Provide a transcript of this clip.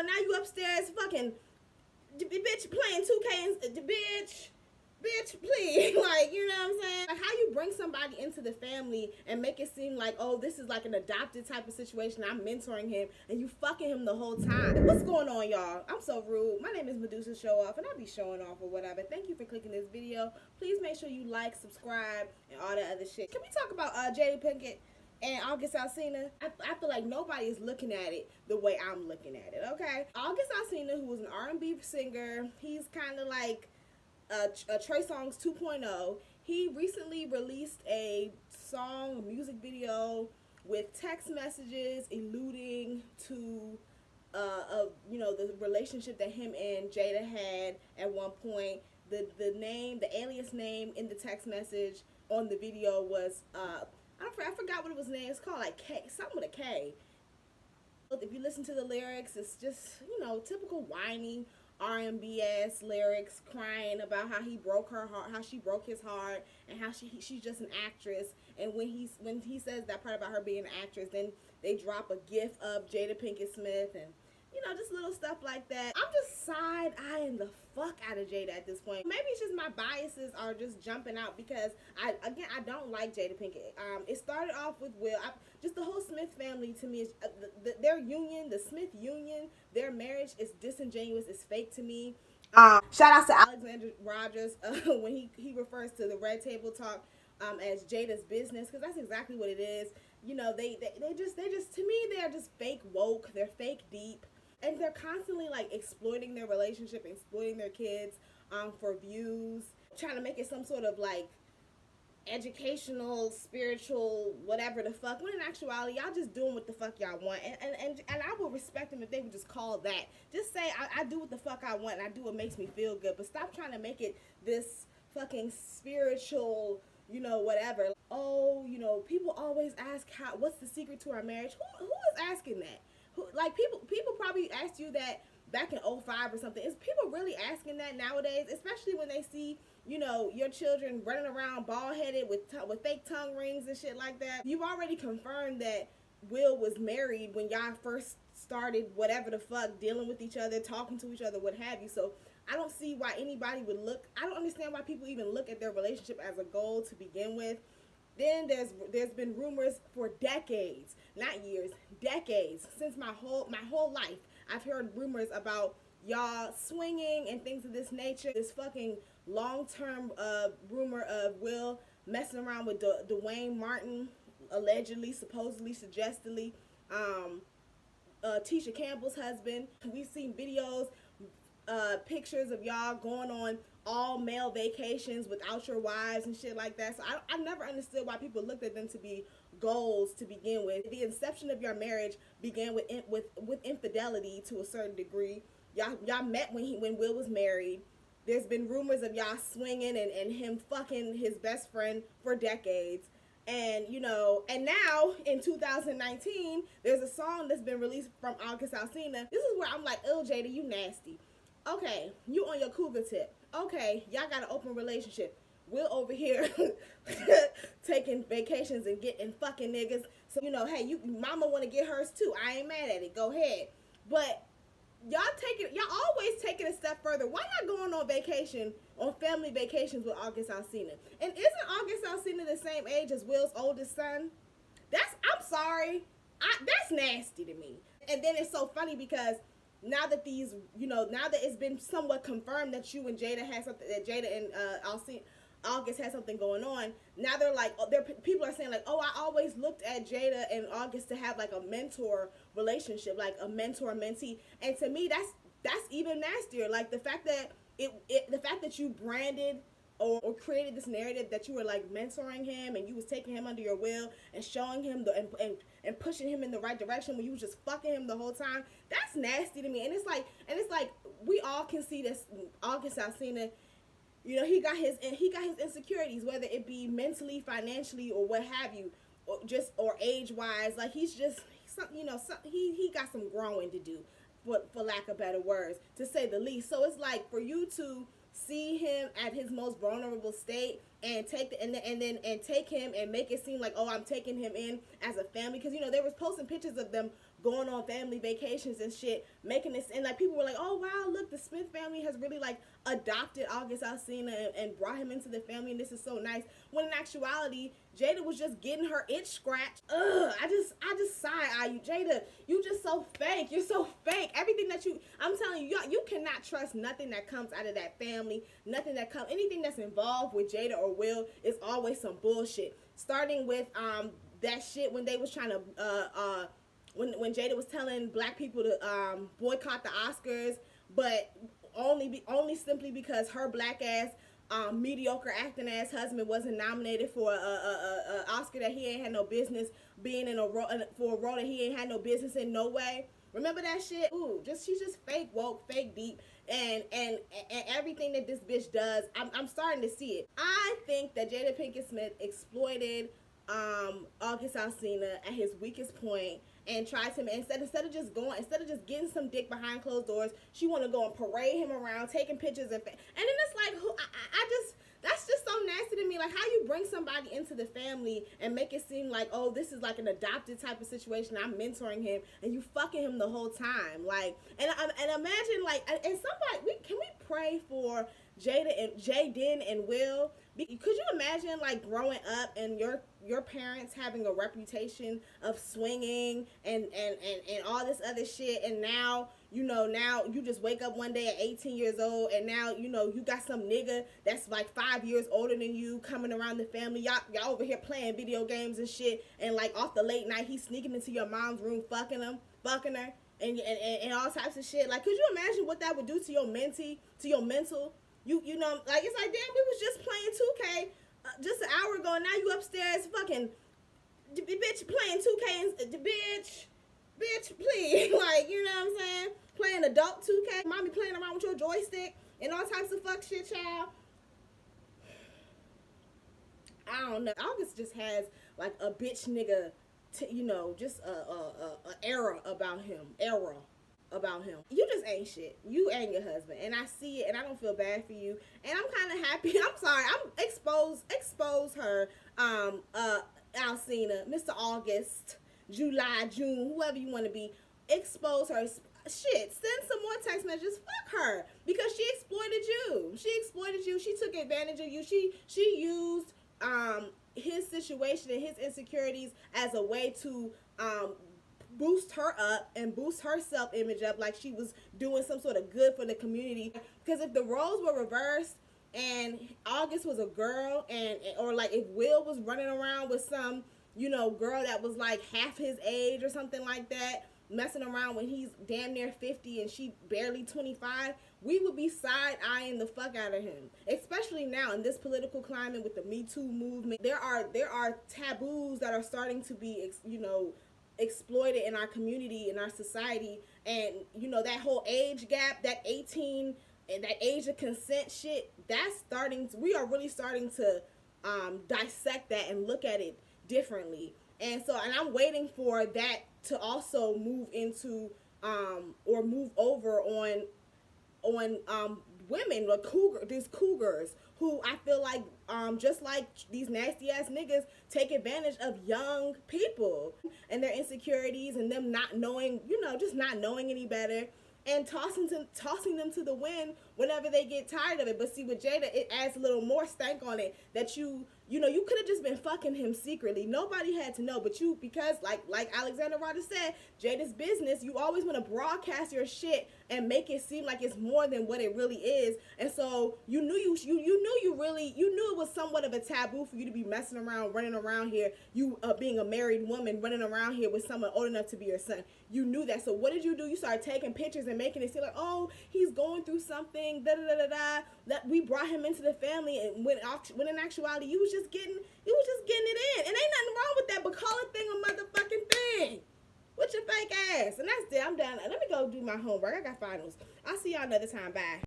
now you upstairs fucking, bitch, playing 2K and, bitch, please. Like, you know what I'm saying? Like, how you bring somebody into the family and make it seem like, oh, this is like an adopted type of situation. I'm mentoring him and you fucking him the whole time. What's going on, y'all? I'm so rude. My name is Medusa Show Off, and I be showing off or whatever. Thank you for clicking this video. Please make sure you like, subscribe, and all that other shit. Can we talk about Jada Pickett and August Alsina? I feel like nobody is looking at it the way I'm looking at it, okay? August Alsina, who was an R&B singer, he's kind of like a Trey Songz 2.0. He recently released a music video with text messages alluding to the relationship that him and Jada had at one point. The alias name in the text message on the video was I forgot what it was named. It's called like K, something with a K. If you listen to the lyrics, it's just, typical whiny R&B ass lyrics, crying about how he broke her heart, how she broke his heart, and how she's just an actress. And when he says that part about her being an actress, then they drop a gif of Jada Pinkett Smith and just little stuff like that. I'm just side-eyeing the fuck out of Jada at this point. Maybe it's just my biases are just jumping out because I don't like Jada Pinkett. It started off with Will. Just the whole Smith family to me is their union, the Smith union, their marriage is disingenuous. It's fake to me. Shout out to Alexander Rogers when he refers to the Red Table Talk as Jada's business, because that's exactly what it is. They just to me they're just fake woke. They're fake deep. And they're constantly like exploiting their relationship, exploiting their kids for views, trying to make it some sort of like educational, spiritual, whatever the fuck. When in actuality, y'all just doing what the fuck y'all want. And I would respect them if they would just call that. Just say, I do what the fuck I want and I do what makes me feel good. But stop trying to make it this fucking spiritual, whatever. Oh, people always ask what's the secret to our marriage? Who is asking that? Like people probably asked you that back in 2005 or something. Is people really asking that nowadays? Especially when they see, your children running around bald-headed with fake tongue rings and shit like that. You've already confirmed that Will was married when y'all first started whatever the fuck, dealing with each other, talking to each other, what have you. So I don't see why anybody would look. I don't understand why people even look at their relationship as a goal to begin with. Then there's been rumors for decades, not years, decades, since my whole life. I've heard rumors about y'all swinging and things of this nature. This fucking long-term rumor of Will messing around with Dwayne Martin, allegedly, supposedly, suggestedly, Tisha Campbell's husband. We've seen videos, pictures of y'all going on all male vacations without your wives and shit like that. So I never understood why people looked at them to be goals to begin with. The inception of your marriage began with infidelity to a certain degree. Y'all met when Will was married. There's been rumors of y'all swinging and him fucking his best friend for decades. And and now in 2019 there's a song that's been released from August Alsina. This is where I'm like, oh, Jada, you nasty. Okay, you on your cougar tip. Okay, y'all got an open relationship. We're over here taking vacations and getting fucking niggas. So, hey, you mama want to get hers too. I ain't mad at it. Go ahead. But y'all always take it a step further. Why not going on family vacations with August Alsina? And isn't August Alsina the same age as Will's oldest son? I'm sorry. That's nasty to me. And then it's so funny because now that now that it's been somewhat confirmed that you and Jada had something, that Jada and August had something going on, now they're like, people are saying like, oh, I always looked at Jada and August to have like a mentor relationship, like a mentor-mentee. And to me, that's even nastier. Like the fact that the fact that you branded or created this narrative that you were like mentoring him and you was taking him under your will and showing him and pushing him in the right direction when you was just fucking him the whole time. That's nasty to me. And it's like we all can see this. August Alsina, he got his insecurities, whether it be mentally, financially, or what have you, or age wise. Like he got some growing to do, for lack of better words, to say the least. So it's like for you to see him at his most vulnerable state and take him and make it seem like, oh, I'm taking him in as a family, because they was posting pictures of them going on family vacations and shit, making this, and like people were like, oh wow, look, the Smith family has really like adopted August Alsina and brought him into the family, and this is so nice. When in actuality, Jada was just getting her itch scratched. I just side-eye you, Jada. You just so fake. You're so fake. Everything that I'm telling you, you cannot trust nothing that comes out of that family. Anything that's involved with Jada or Will is always some bullshit. Starting with that shit when they was trying to when Jada was telling black people to boycott the Oscars, but only simply because her black ass mediocre acting ass husband wasn't nominated for a Oscar that he ain't had no business being in for a role that he ain't had no business in, no way. Remember that shit? Ooh, she's just fake woke, fake deep, and everything that this bitch does, I'm starting to see it. I think that Jada Pinkett Smith exploited August Alsina at his weakest point and tried to, instead of just getting some dick behind closed doors, she want to go and parade him around, taking pictures and then it's like, that's just so nasty to me. Like, how you bring somebody into the family and make it seem like, oh, this is like an adopted type of situation, I'm mentoring him, and you fucking him the whole time. Like, and imagine, like, and somebody, can we pray for Jaden and Will? Could you imagine, like, growing up and your parents having a reputation of swinging and all this other shit, and now you just wake up one day at 18 years old, and now you got some nigga that's like 5 years older than you coming around the family. Y'all over here playing video games and shit, and like off the late night he's sneaking into your mom's room fucking her and all types of shit. Like, could you imagine what that would do to your mental? Like, it's like, damn, we was just playing 2K just an hour ago, and now you upstairs fucking bitch playing 2K and bitch, please. Like, you know what I'm saying? Playing adult 2K. Mommy playing around with your joystick and all types of fuck shit, child. I don't know. August just has like a bitch nigga, just a era about him. You just ain't shit. You and your husband, and I see it, and I don't feel bad for you, and I'm kind of happy. I'm sorry. I'm expose her, Alsina, Mr. August, July, June, whoever you want to be. Expose her. Shit, send some more text messages. Fuck her, because she exploited you. She took advantage of you. She used his situation and his insecurities as a way to boost her up and boost her self-image up, like she was doing some sort of good for the community. Because if the roles were reversed and August was a girl, or like if Will was running around with some girl that was like half his age or something like that, messing around when he's damn near 50 and she barely 25, we would be side-eyeing the fuck out of him. Especially now in this political climate with the Me Too movement, there are taboos that are starting to be exploited in our community, in our society, and that whole age gap, that 18 and that age of consent shit, we are really starting to dissect that and look at it differently. And I'm waiting for that to also move into or move over on women, like these cougars who I feel like just like these nasty ass niggas take advantage of young people and their insecurities and them not knowing, just not knowing any better, and tossing them to the wind whenever they get tired of it. But see, with Jada, it adds a little more stank on it that you could have just been fucking him secretly. Nobody had to know, but because like Alexander Rodgers said, Jada's business, you always want to broadcast your shit and make it seem like it's more than what it really is. And so you knew it was somewhat of a taboo for you to be messing around, running around here, being a married woman, running around here with someone old enough to be your son. You knew that. So what did you do? You started taking pictures and making it seem like, oh, he's going through something, that we brought him into the family, and when in actuality you was just getting it in. And ain't nothing wrong with that, but call a thing a motherfucking thing with your fake ass. And that's it. I'm done. Let me go do my homework. I got finals. I'll see y'all another time. Bye.